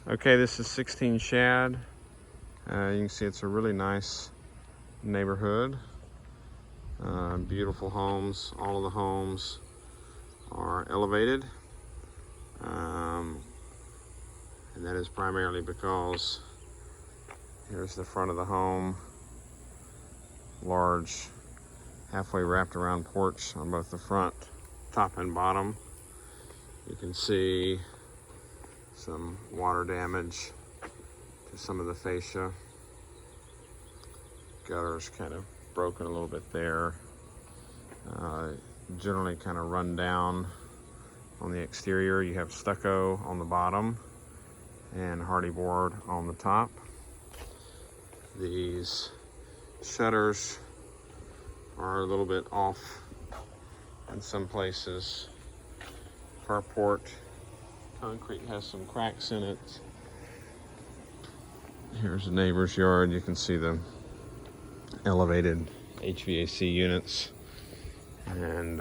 Okay, this is 16 Shad. You can see it's a really nice neighborhood. Beautiful homes. All of the homes are elevated. And that is primarily because here's the front of the home. Large, halfway wrapped around porch on both the front, top and bottom. You can see some water damage to some of the fascia. Gutters kind of broken a little bit there. Generally kind of run down on the exterior. You have stucco on the bottom and hardy board on the top. These shutters are a little bit off in some places. Carport concrete has some cracks in it. Here's the neighbor's yard. You can see the elevated HVAC units. And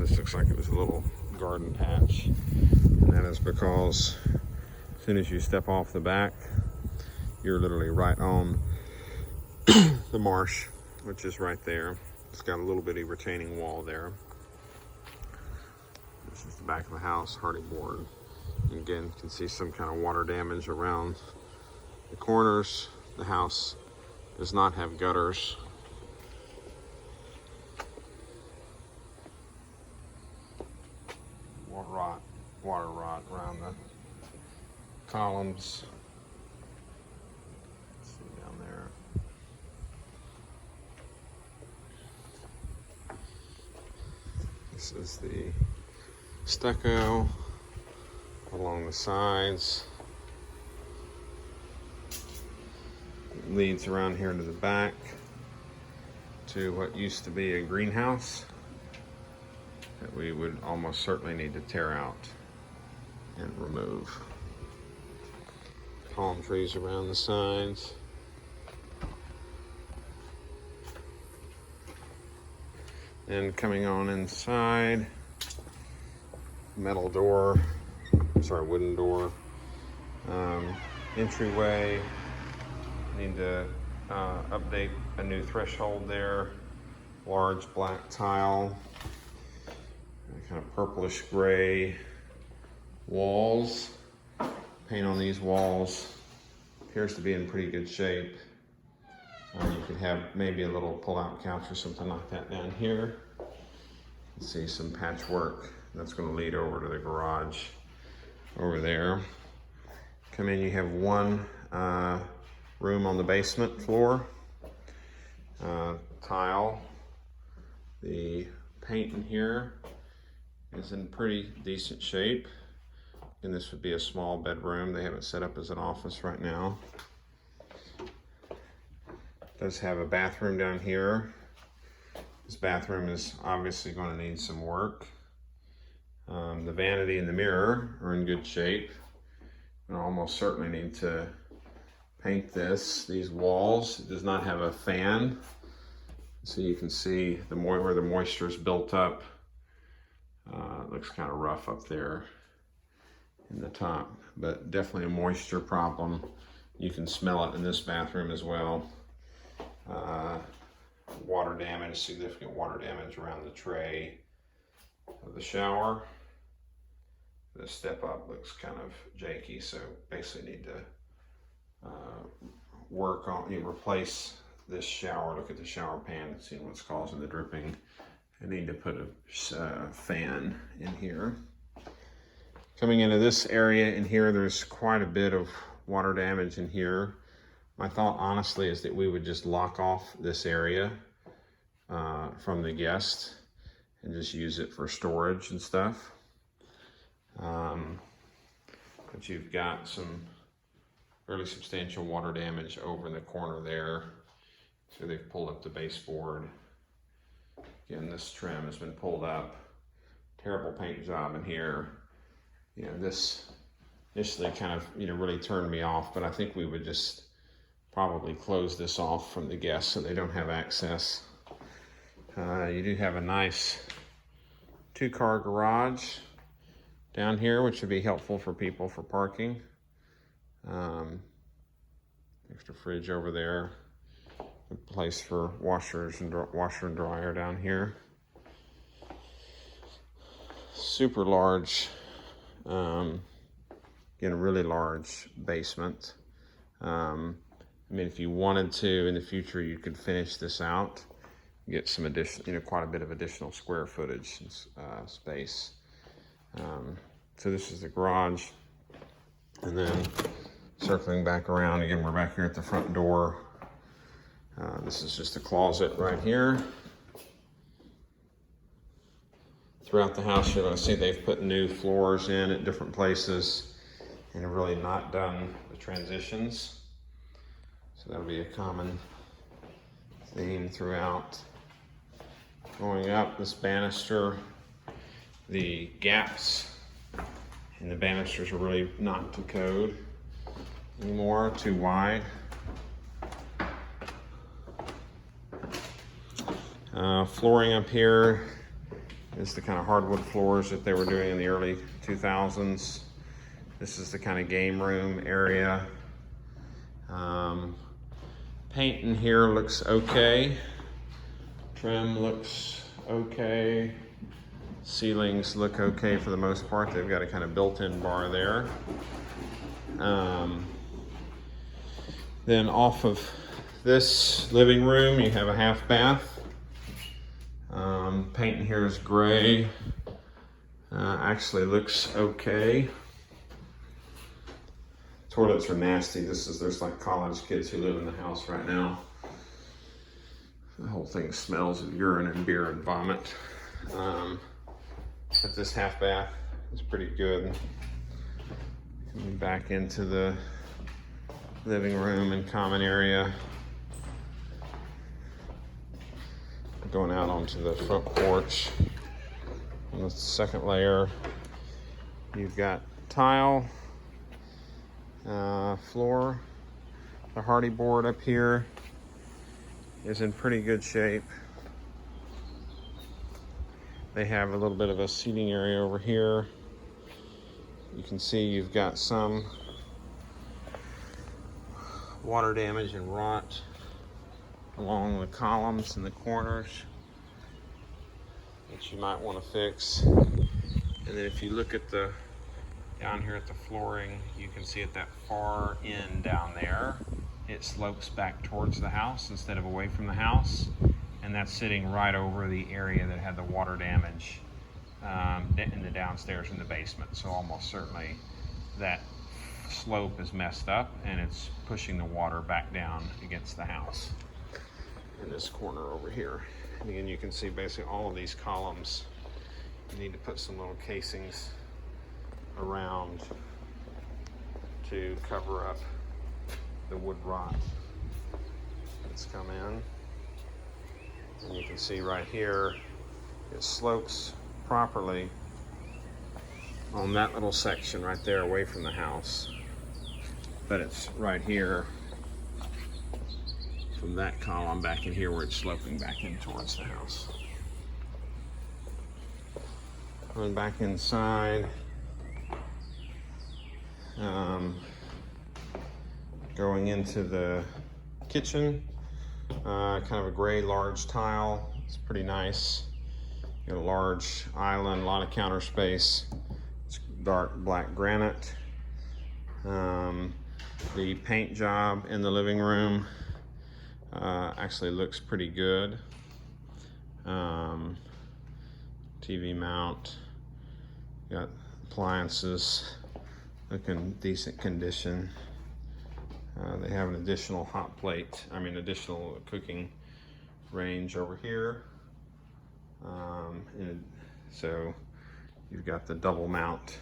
this looks like it was a little garden patch. And that is because as soon as you step off the back, you're literally right on the marsh, which is right there. It's got a little bitty retaining wall there. This is the back of the house, hardy board. And again, you can see some kind of water damage around the corners. The house does not have gutters. Water rot around the columns. Let's see down there. This is the stucco along the sides. It leads around here to the back to what used to be a greenhouse that we would almost certainly need to tear out and remove. Palm trees around the sides. And coming on inside, metal door, wooden door, entryway. Need to update a new threshold there. Large black tile, kind of purplish gray walls. Paint on these walls appears to be in pretty good shape. You could have maybe a little pull-out couch or something like that down here. You see some patchwork that's going to lead over to the garage over there. Come in, you have one room on the basement floor. Tile. The paint in here is in pretty decent shape. And this would be a small bedroom. They have it set up as an office right now. It does have a bathroom down here. This bathroom is obviously going to need some work. The vanity and the mirror are in good shape. And almost certainly need to paint these walls. It does not have a fan. So you can see where the moisture is built up. It looks kind of rough up there in the top, but definitely a moisture problem. You can smell it in this bathroom as well. Water damage, significant water damage around the tray of the shower. The step up looks kind of janky, so basically need to replace this shower. Look at the shower pan and see what's causing the dripping. I need to put a fan in here. Coming into this area in here, there's quite a bit of water damage in here. My thought, honestly, is that we would just lock off this area from the guest and just use it for storage and stuff. But you've got some fairly substantial water damage over in the corner there. So they've pulled up the baseboard. Again, this trim has been pulled up. Terrible paint job in here. You know, this initially kind of, really turned me off, but I think we would just probably close this off from the guests so they don't have access. You do have a nice 2-car garage down here, which would be helpful for people for parking. Extra fridge over there. A place for washer and dryer down here. Super large, again, a really large basement. I mean, if you wanted to in the future, you could finish this out, get some additional, quite a bit of additional square footage and space. So this is the garage, and then circling back around again, we're back here at the front door. This is just a closet right here. Throughout the house, you're going to see they've put new floors in at different places and have really not done the transitions. So that'll be a common theme throughout. Going up this banister, the gaps in the banisters are really not to code anymore, too wide. Flooring up here is the kind of hardwood floors that they were doing in the early 2000s. This is the kind of game room area. Paint in here looks okay. Trim looks okay. Ceilings look okay for the most part. They've got a kind of built-in bar there. Then off of this living room, you have a half bath. Paint in here is gray. Actually looks okay. Toilets are nasty. There's like college kids who live in the house right now. The whole thing smells of urine and beer and vomit. But this half bath is pretty good. Coming back into the living room and common area. Going out onto the front porch. On the second layer, you've got tile floor. The hardy board up here is in pretty good shape. They have a little bit of a seating area over here. You can see you've got some water damage and rot along the columns and the corners that you might want to fix. And then if you look at down here at the flooring, you can see at that far end down there, it slopes back towards the house instead of away from the house. And that's sitting right over the area that had the water damage in the downstairs in the basement. So almost certainly that slope is messed up and it's pushing the water back down against the house in this corner over here. And again, you can see basically all of these columns. You need to put some little casings around to cover up the wood rot that's come in. And you can see right here, it slopes properly on that little section right there away from the house. But it's right here from that column back in here where it's sloping back in towards the house. Going back inside, going into the kitchen, kind of a gray large tile. It's pretty nice. You got a large island, a lot of counter space. It's dark black granite. The paint job in the living room actually looks pretty good. TV mount, got appliances, looking decent condition. They have an additional additional cooking range over here. And so you've got the double mount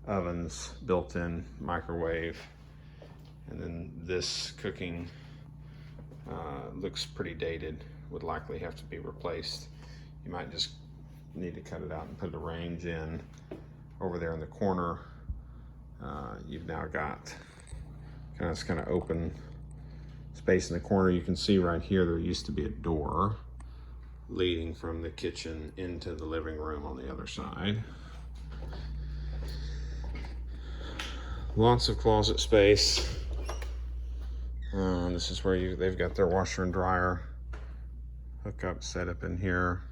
ovens, built-in microwave, and then this cooking looks pretty dated, would likely have to be replaced. You might just need to cut it out and put a range in. Over there in the corner, you've now got this kind of open space in the corner. You can see right here there used to be a door leading from the kitchen into the living room on the other side. Lots of closet space. This is where they've got their washer and dryer hookup set up in here.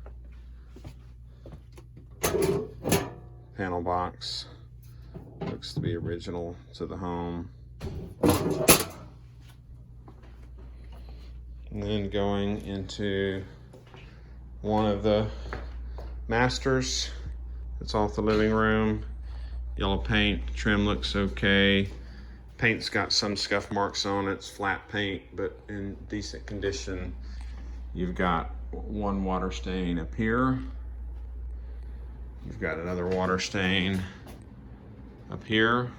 Panel box. Looks to be original to the home. And then going into one of the masters. It's off the living room. Yellow paint, trim looks okay. Paint's got some scuff marks on it. It's flat paint, but in decent condition. You've got one water stain up here. You've got another water stain up here.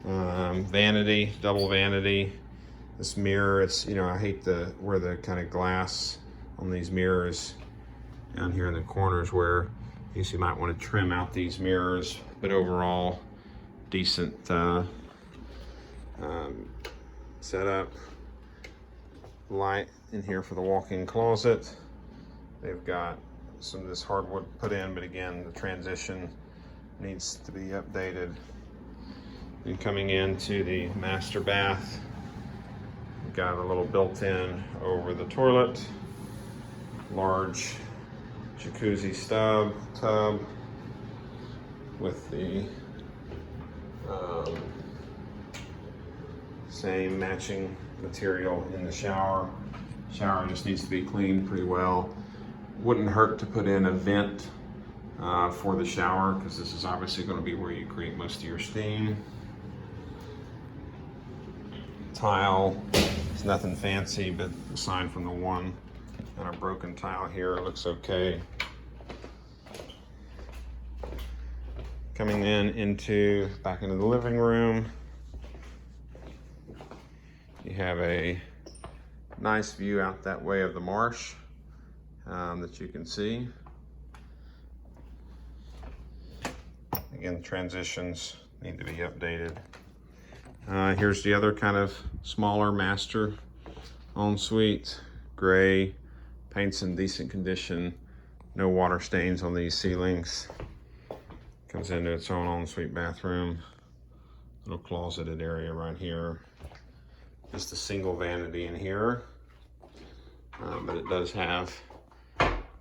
Vanity, double vanity. This mirror, it's, I hate where the kind of glass on these mirrors down here in the corners where you might want to trim out these mirrors, but overall decent setup. Light in here for the walk-in closet. They've got some of this hardwood put in, but again, the transition needs to be updated. And coming into the master bath, we've got a little built-in over the toilet, large jacuzzi tub with the same matching material in the shower. Shower just needs to be cleaned pretty well. Wouldn't hurt to put in a vent for the shower, because this is obviously going to be where you create most of your steam. Tile, it's nothing fancy, but aside from the one kind of broken tile here, it looks okay. Coming back into the living room, you have a nice view out that way of the marsh that you can see. Again, the transitions need to be updated. Here's the other kind of smaller master ensuite. Gray, paint's in decent condition. No water stains on these ceilings. Comes into its own ensuite bathroom. Little closeted area right here. Just a single vanity in here. But it does have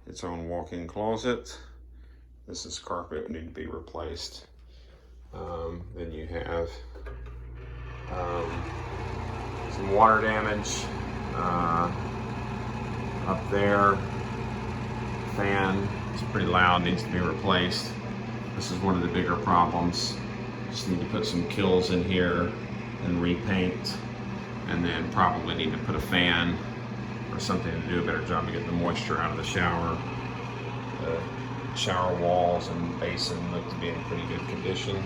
its own walk-in closet. This is carpet that need to be replaced. Then you have some water damage up there. Fan is pretty loud, needs to be replaced. This is one of the bigger problems. Just need to put some kills in here and repaint, and then probably need to put a fan or something to do a better job of getting the moisture out of the shower. The shower walls and basin look to be in pretty good condition.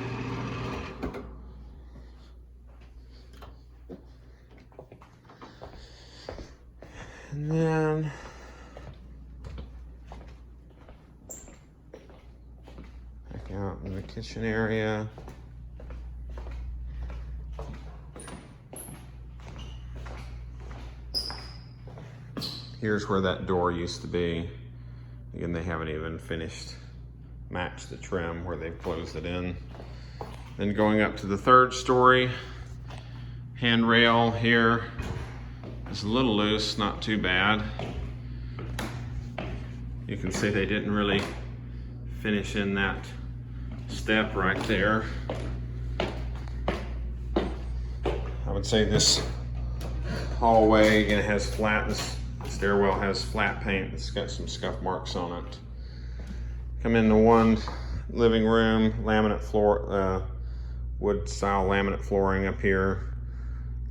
And then back out in the kitchen area. Here's where that door used to be. Again, they haven't even matched the trim where they've closed it in. Then going up to the third story, handrail here. It's a little loose, not too bad. You can see they didn't really finish in that step right there. I would say this hallway, again, has this stairwell has flat paint. It's got some scuff marks on it. Come into one living room, laminate floor, wood style laminate flooring up here.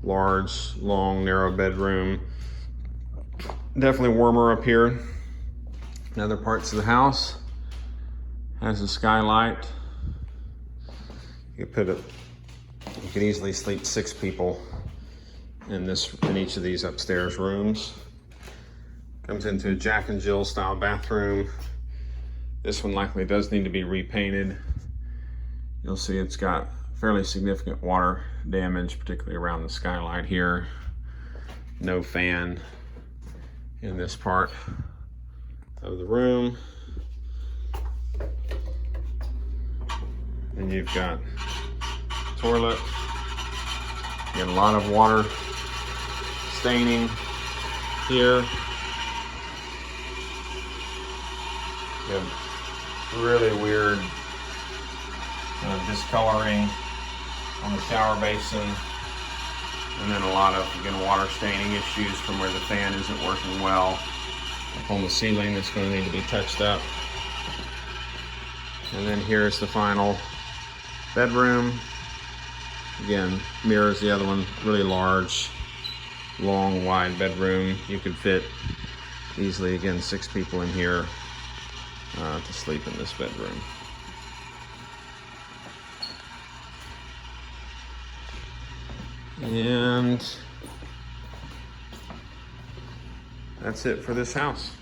Large, long, narrow bedroom. Definitely warmer up here. In other parts of the house, has a skylight. You could easily sleep 6 people in each of these upstairs rooms. Comes into a Jack and Jill style bathroom. This one likely does need to be repainted. You'll see it's got fairly significant water damage, particularly around the skylight here. No fan in this part of the room. And you've got toilet. Get a lot of water staining here. You have really weird discoloring on the shower basin. And then a lot of, again, water staining issues from where the fan isn't working well. Up on the ceiling, that's going to need to be touched up. And then here's the final bedroom. Again, mirrors the other one, really large, long, wide bedroom. You could fit easily, again, 6 people in here to sleep in this bedroom. And that's it for this house.